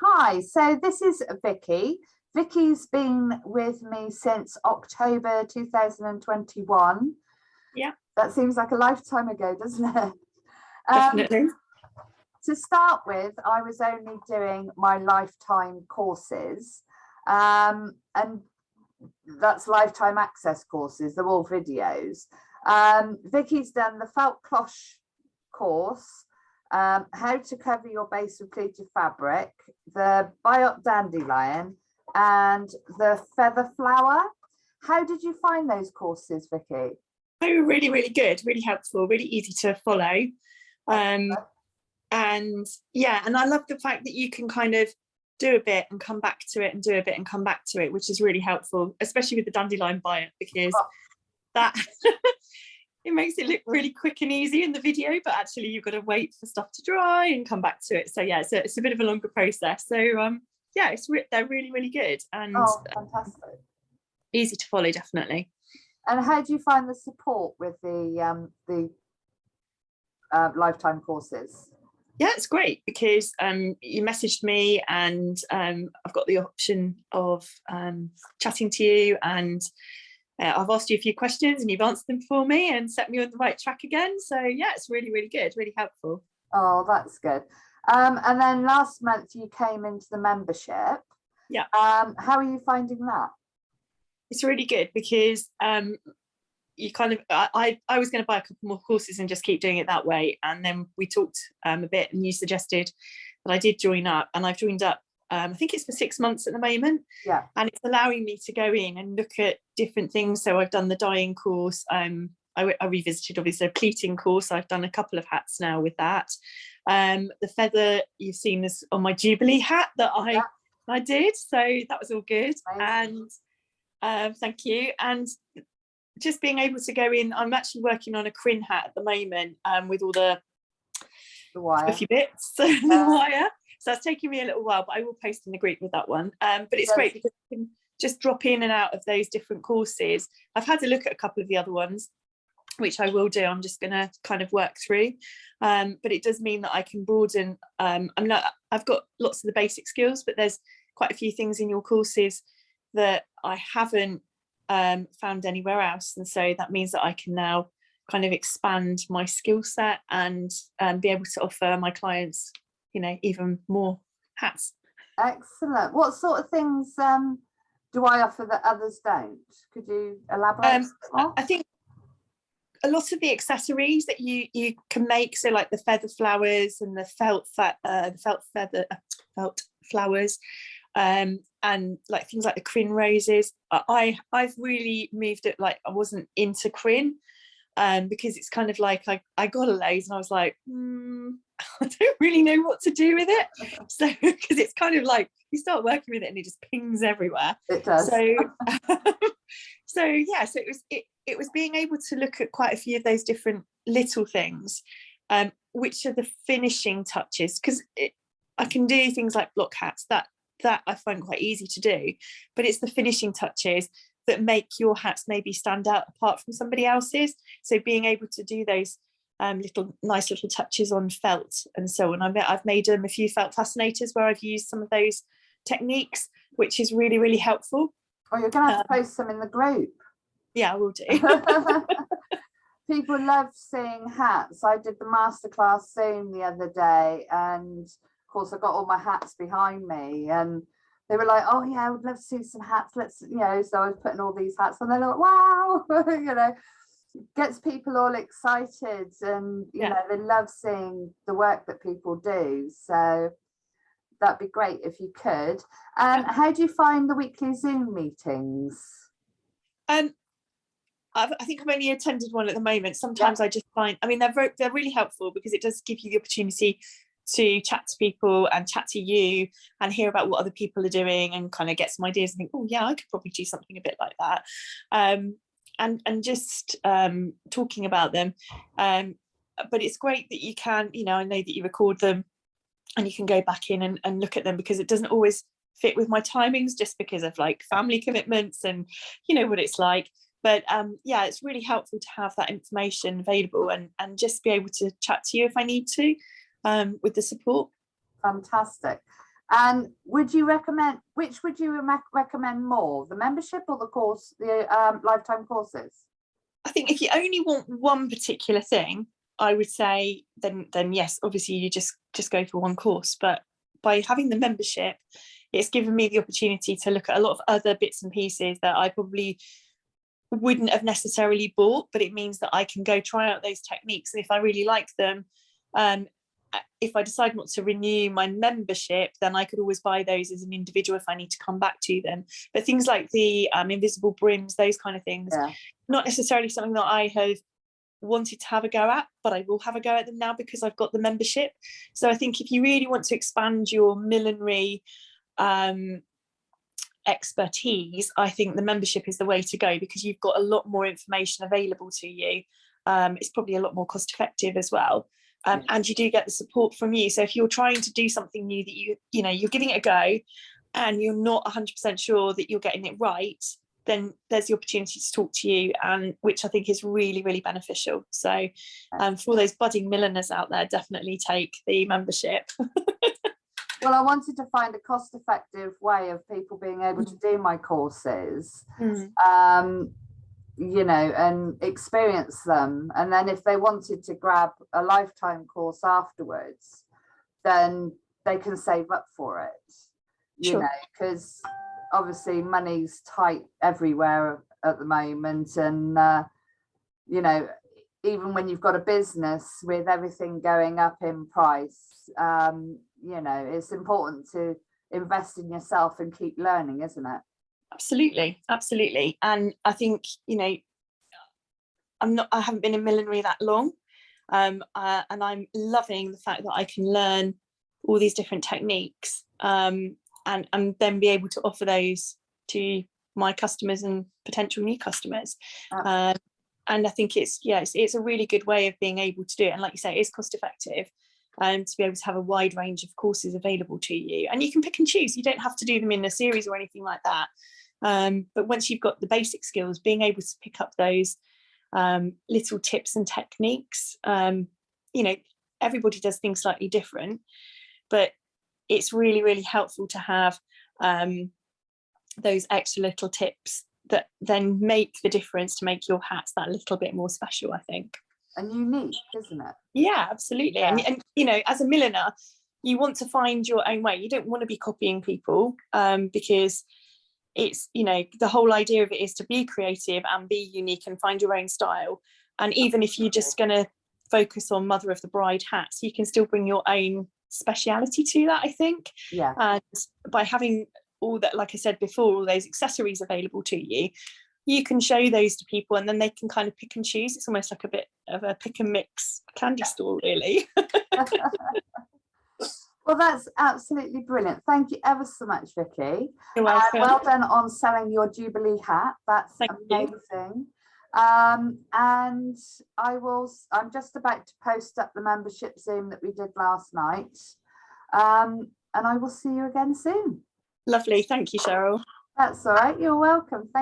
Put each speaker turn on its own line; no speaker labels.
Hi, so this is Vicky. Vicky's been with me since October 2021.
Yeah.
That seems like a lifetime ago, doesn't it?
Definitely.
To start with, I was only doing my lifetime courses, and that's lifetime access courses. They're all videos. Vicky's done the felt cloche course, how to cover your base with pleated fabric, the biot dandelion, and the feather flower. How did you find those courses, Vicky?
They were really, really good, really helpful, really easy to follow. And yeah, and I love the fact that you can kind of do a bit and come back to it and do a bit and come back to it, which is really helpful, especially with the dandelion biot, because that it makes it look really quick and easy in the video, but actually you've got to wait for stuff to dry and come back to it. So yeah, it's a bit of a longer process. So yeah, they're really, really good and
fantastic,
easy to follow, definitely.
And how do you find the support with the lifetime courses?
Yeah, it's great because you messaged me and I've got the option of chatting to you, and I've asked you a few questions and you've answered them for me and set me on the right track again. So yeah, it's really, really good, really helpful.
Oh, that's good. And then last month you came into the membership.
Yeah.
How are you finding that?
It's really good because you kind of, I was going to buy a couple more courses and just keep doing it that way. And then we talked a bit and you suggested that I did join up, and I've joined up, I think it's for 6 months at the moment.
Yeah.
And it's allowing me to go in and look at different things. So I've done the dyeing course. I revisited obviously a pleating course. I've done a couple of hats now with that. The feather you've seen is on my Jubilee hat that I did. So that was all good. Amazing. And thank you. And just being able to go in, I'm actually working on a crin hat at the moment with all the
wire,
fluffy bits, the wire. So that's taking me a little while, but I will post in the group with that one. But it's great because you can just drop in and out of those different courses. I've had a look at a couple of the other ones, which I will do. I'm just going to kind of work through. But it does mean that I can broaden. I've got lots of the basic skills, but there's quite a few things in your courses that I haven't found anywhere else. And so that means that I can now kind of expand my skill set and be able to offer my clients, you know, even more hats.
Excellent. What sort of things do I offer that others don't? Could you elaborate?
I think a lot of the accessories that you can make, so like the feather flowers and the felt flowers, and like things like the crin roses. I've really moved it, like I wasn't into crin because it's kind of like I got a lace and I was like, I don't really know what to do with it. So because it's kind of like you start working with it and it just pings everywhere.
It does.
So so yeah, so it was being able to look at quite a few of those different little things, which are the finishing touches, because I can do things like block hats that I find quite easy to do, but it's the finishing touches that make your hats maybe stand out apart from somebody else's. So being able to do those nice little touches on felt and so on. I've made a few felt fascinators where I've used some of those techniques, which is really, really helpful.
Oh, you're gonna have to post some in the group.
Yeah, I will do.
People love seeing hats. I did the masterclass Zoom the other day, and of course I got all my hats behind me, and they were like, oh yeah, I would love to see some hats, let's, you know. So I was putting all these hats and they're like, wow. You know, gets people all excited, and you know, they love seeing the work that people do. So that'd be great if you could. How do you find the weekly Zoom meetings?
I think I've only attended one at the moment. Sometimes I just find, I mean, they're really helpful because it does give you the opportunity to chat to people and chat to you and hear about what other people are doing and kind of get some ideas and think, oh yeah, I could probably do something a bit like that. And just talking about them. But it's great that you can, you know, I know that you record them and you can go back in and look at them, because it doesn't always fit with my timings just because of like family commitments and you know what it's like. But yeah, it's really helpful to have that information available and just be able to chat to you if I need to. with the support.
Fantastic. And would you recommend, which would you recommend more, the membership or the course, the lifetime courses?
I think if you only want one particular thing, I would say then yes, obviously you just go for one course. But by having the membership, it's given me the opportunity to look at a lot of other bits and pieces that I probably wouldn't have necessarily bought, but it means that I can go try out those techniques, and if I really like them, if I decide not to renew my membership, then I could always buy those as an individual if I need to come back to them. But things like the invisible brims, those kind of things, not necessarily something that I have wanted to have a go at, but I will have a go at them now because I've got the membership. So I think if you really want to expand your millinery expertise, I think the membership is the way to go, because you've got a lot more information available to you. It's probably a lot more cost effective as well. And you do get the support from you. So if you're trying to do something new that you're giving it a go and you're not 100% sure that you're getting it right, then there's the opportunity to talk to you, and which I think is really, really beneficial. So for those budding milliners out there, definitely take the membership.
Well, I wanted to find a cost-effective way of people being able to do my courses, and experience them. And then if they wanted to grab a lifetime course afterwards, then they can save up for it, because obviously money's tight everywhere at the moment. And, even when you've got a business with everything going up in price, it's important to invest in yourself and keep learning, isn't it?
Absolutely. And I think, I haven't been in millinery that long, and I'm loving the fact that I can learn all these different techniques, and then be able to offer those to my customers and potential new customers. And I think it's a really good way of being able to do it. And like you say, it's cost effective, to be able to have a wide range of courses available to you, and you can pick and choose. You don't have to do them in a series or anything like that. But once you've got the basic skills, being able to pick up those little tips and techniques, everybody does things slightly different, but it's really, really helpful to have those extra little tips that then make the difference to make your hats that little bit more special, I think.
And unique, isn't it?
Yeah, absolutely. Yeah. And as a milliner, you want to find your own way. You don't want to be copying people, because it's, the whole idea of it is to be creative and be unique and find your own style. And even if you're just going to focus on mother of the bride hats, you can still bring your own speciality to that, I think.
Yeah.
And by having all that, like I said before, all those accessories available to you, you can show those to people, and then they can kind of pick and choose. It's almost like a bit of a pick and mix candy store, really.
Well, that's absolutely brilliant. Thank you ever so much, Vicky.
You're welcome.
Well done on selling your Jubilee hat. That's amazing. And I'm just about to post up the membership Zoom that we did last night. And I will see you again soon.
Lovely. Thank you, Cheryl.
That's all right. You're welcome. Thank